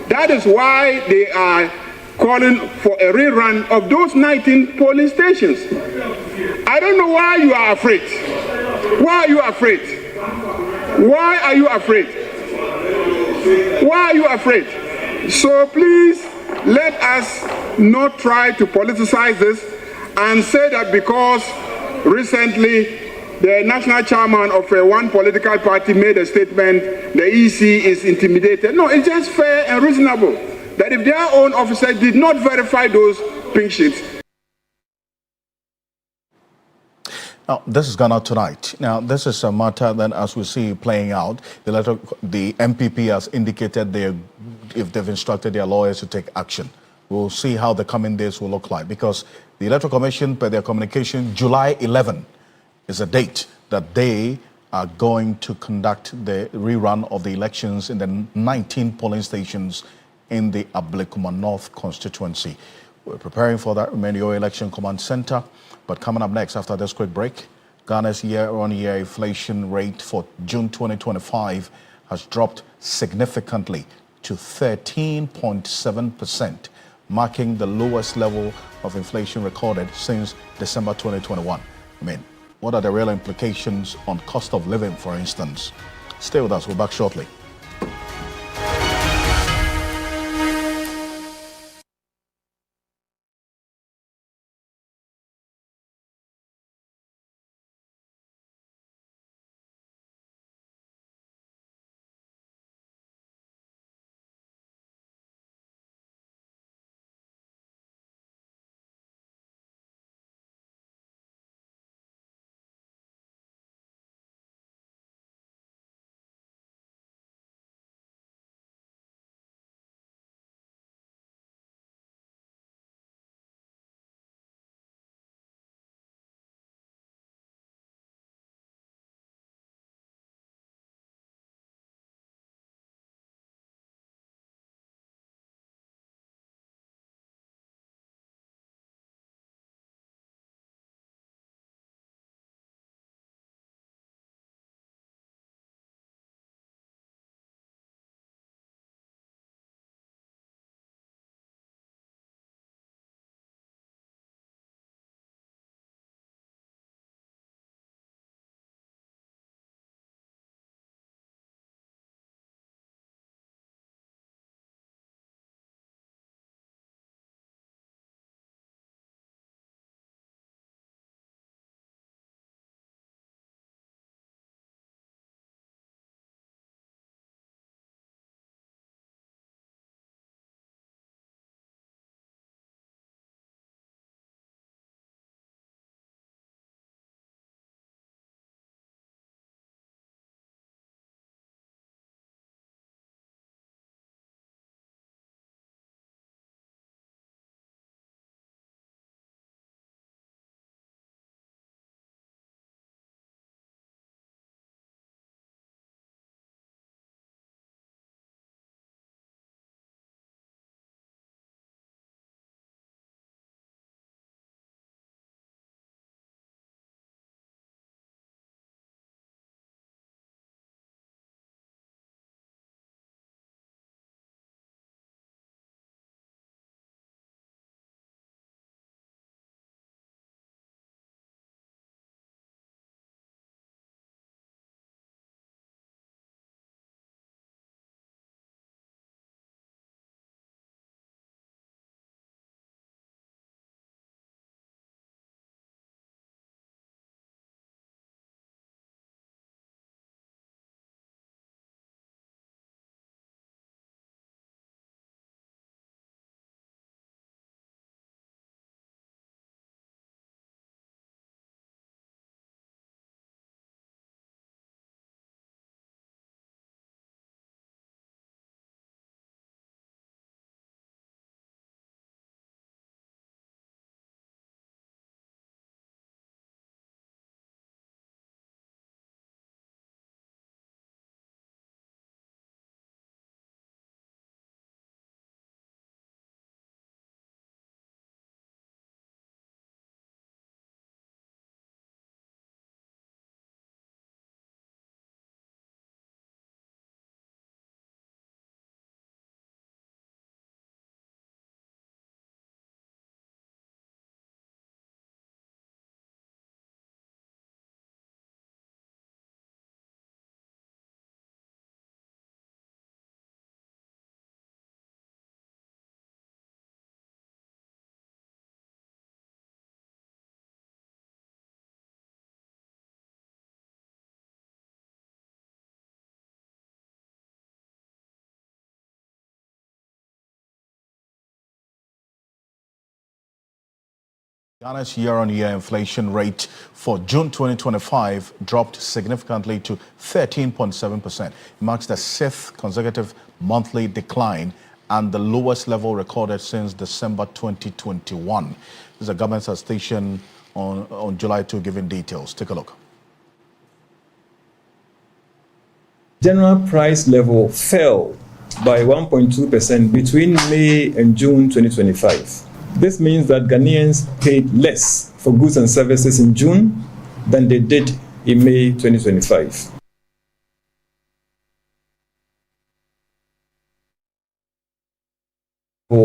That is why they are calling for a rerun of those 19 polling stations. I don't know why you are afraid. Why are you afraid? Why are you afraid? Why are you afraid? So please, let us not try to politicize this and say that because recently the national chairman of one political party made a statement, the EC is intimidated. No, it's just fair and reasonable that if their own officer did not verify those pink sheets. Now, this is Ghana Tonight. Now, this is a matter that, as we see playing out, the MPP has indicated if they've instructed their lawyers to take action. We'll see how the coming days will look like, because the Electoral Commission, per their communication, July 11 is a date that they are going to conduct the rerun of the elections in the 19 polling stations in the Ablekuma North constituency. We're preparing for that in the Election Command Center. But coming up next, after this quick break, Ghana's year-on-year inflation rate for June 2025 has dropped significantly to 13.7%, marking the lowest level of inflation recorded since December 2021. I mean, what are the real implications on cost of living, for instance? Stay with us. We're back shortly. Ghana's year-on-year inflation rate for June 2025 dropped significantly to 13.7%. It marks the sixth consecutive monthly decline and the lowest level recorded since December 2021. This is a government station on July 2 giving details. Take a look. General price level fell by 1.2% between May and June 2025. This means that Ghanaians paid less for goods and services in June than they did in May 2025.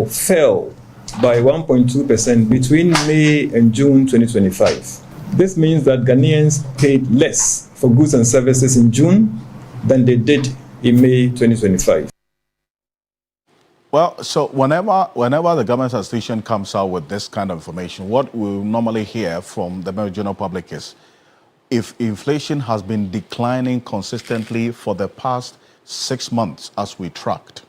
Fell by 1.2% between May and June 2025. This means that Ghanaians paid less for goods and services in June than they did in May 2025. Well, so whenever the government administration comes out with this kind of information, what we normally hear from the general public is, if inflation has been declining consistently for the past 6 months as we tracked,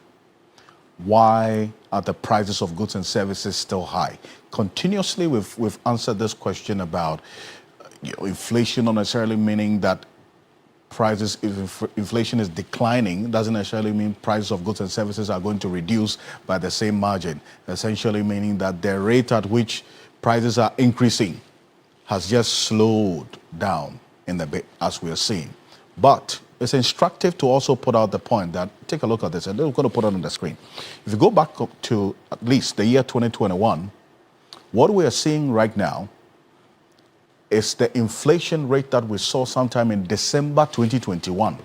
why are the prices of goods and services still high? Continuously, we've answered this question about inflation, not necessarily meaning that prices, if inflation is declining, doesn't necessarily mean prices of goods and services are going to reduce by the same margin, essentially meaning that the rate at which prices are increasing has just slowed down in the bit as we are seeing. But it's instructive to also put out the point that, take a look at this, and we're going to put it on the screen. If you go back up to at least the year 2021, what we are seeing right now is the inflation rate that we saw sometime in December 2021.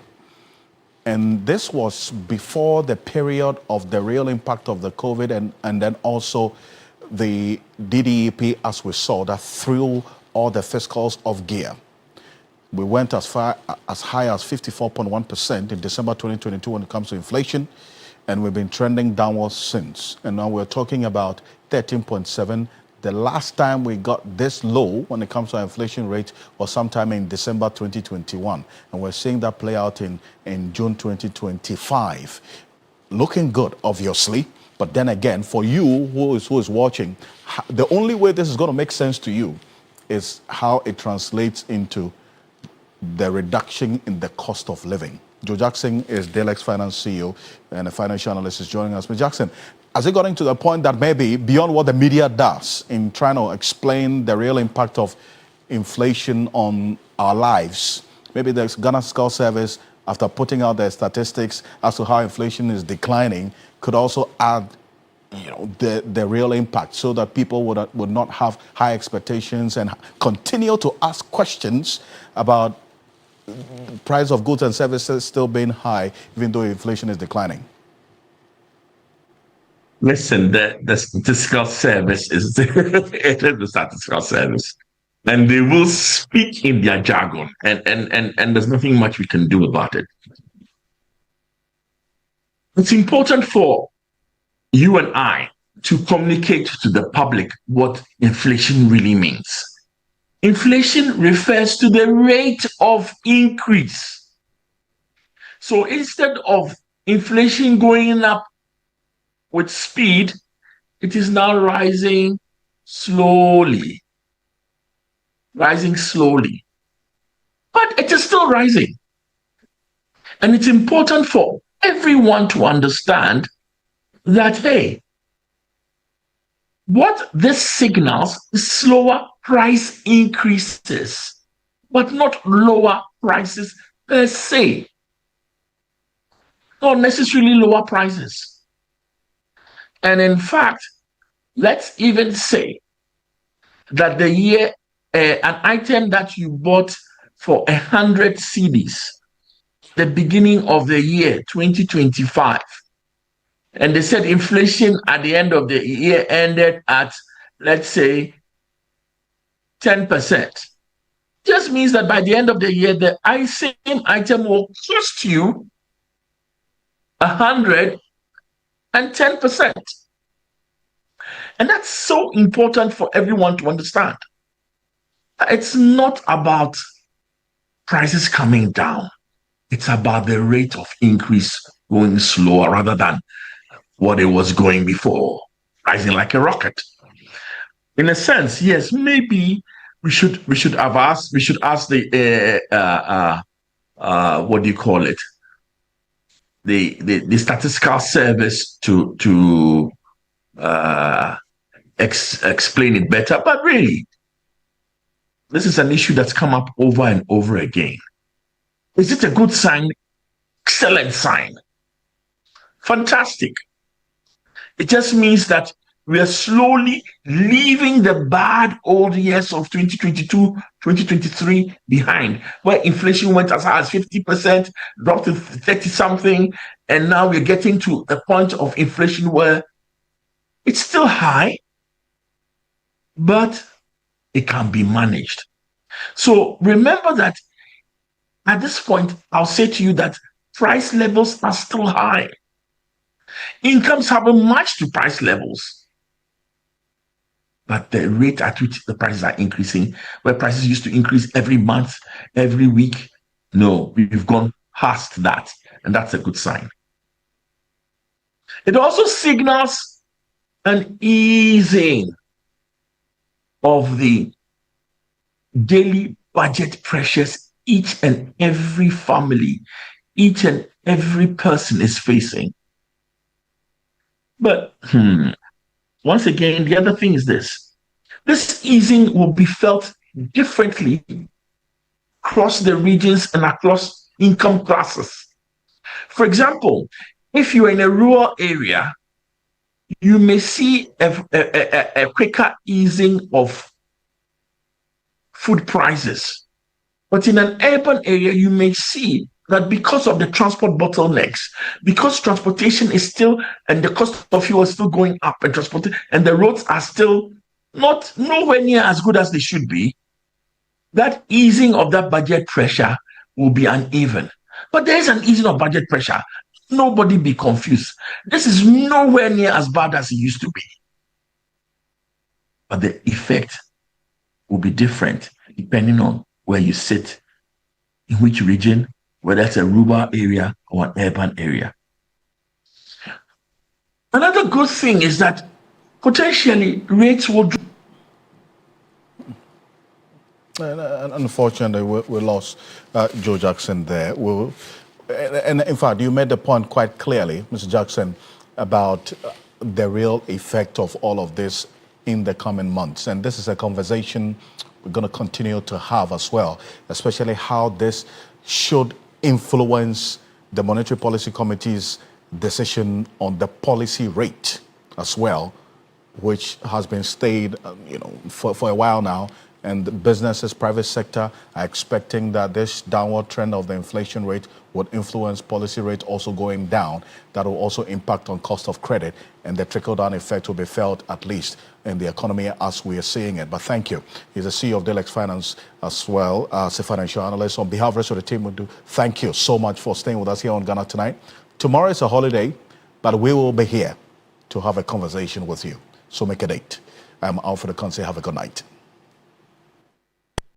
And this was before the period of the real impact of the COVID and then also the DDEP, as we saw, that threw all the fiscals off gear. We went as high as 54.1% in December 2022 when it comes to inflation, and we've been trending downwards since. And now we're talking about 13.7. The last time we got this low when it comes to our inflation rate was sometime in December 2021. And we're seeing that play out in June 2025. Looking good, obviously. But then again, for you who is watching, the only way this is going to make sense to you is how it translates into the reduction in the cost of living. Joe Jackson is Delex Finance CEO and a financial analyst is joining us. Mr. Jackson, has it gotten to the point that maybe beyond what the media does in trying to explain the real impact of inflation on our lives, maybe the Ghana Fiscal Service, after putting out their statistics as to how inflation is declining, could also add the real impact so that people would not have high expectations and continue to ask questions about price of goods and services still being high, even though inflation is declining? Listen, the statistical service is it is the statistical service, and they will speak in their jargon, and there's nothing much we can do about it. It's important for you and I to communicate to the public what inflation really means. Inflation refers to the rate of increase. So instead of inflation going up with speed, it is now rising slowly. Rising slowly. But it is still rising. And it's important for everyone to understand that, hey, what this signals is slower price increases, but not lower prices per se. Not necessarily lower prices. And in fact, let's even say that the year, an item that you bought for 100 cedis, the beginning of the year 2025, and they said inflation at the end of the year ended at, let's say, 10%. Just means that by the end of the year, the same item will cost you 110%. And that's so important for everyone to understand. It's not about prices coming down. It's about the rate of increase going slower rather than what it was going before, rising like a rocket. In a sense, yes, maybe we should ask the what do you call it? The statistical service to explain it better. But really, this is an issue that's come up over and over again. Is it a good sign? Excellent sign. Fantastic. It just means that we are slowly leaving the bad old years of 2022, 2023 behind, where inflation went as high as 50%, dropped to 30-something, and now we're getting to a point of inflation where it's still high, but it can be managed. So remember that at this point, I'll say to you that price levels are still high. Incomes haven't matched to price levels. But the rate at which the prices are increasing, where prices used to increase every month, every week, no, we've gone past that. And that's a good sign. It also signals an easing of the daily budget pressures each and every family, each and every person is facing. But once again, the other thing is this. This easing will be felt differently across the regions and across income classes. For example, if you're in a rural area, you may see a quicker easing of food prices. But in an urban area, you may see that because of the transport bottlenecks, because transportation is still, and the cost of fuel is still going up, and the roads are still nowhere near as good as they should be, that easing of that budget pressure will be uneven. But there is an easing of budget pressure. Nobody be confused. This is nowhere near as bad as it used to be. But the effect will be different depending on where you sit, in which region, whether it's a rural area or an urban area. Another good thing is that potentially rates will drop. Unfortunately, we lost Joe Jackson there. And in fact, you made the point quite clearly, Mr. Jackson, about the real effect of all of this in the coming months. And this is a conversation we're going to continue to have as well, especially how this should influence the Monetary Policy Committee's decision on the policy rate as well, which has been stayed, for a while now. And the businesses, private sector are expecting that this downward trend of the inflation rate would influence policy rate also going down. That will also impact on cost of credit, and the trickle-down effect will be felt at least in the economy as we are seeing it. But thank you. He's the CEO of Delex Finance as well as a financial analyst. On behalf of the rest of the team, we do thank you so much for staying with us here on Ghana Tonight. Tomorrow is a holiday, but we will be here to have a conversation with you. So make a date. I'm Alfred Ocansey. Have a good night.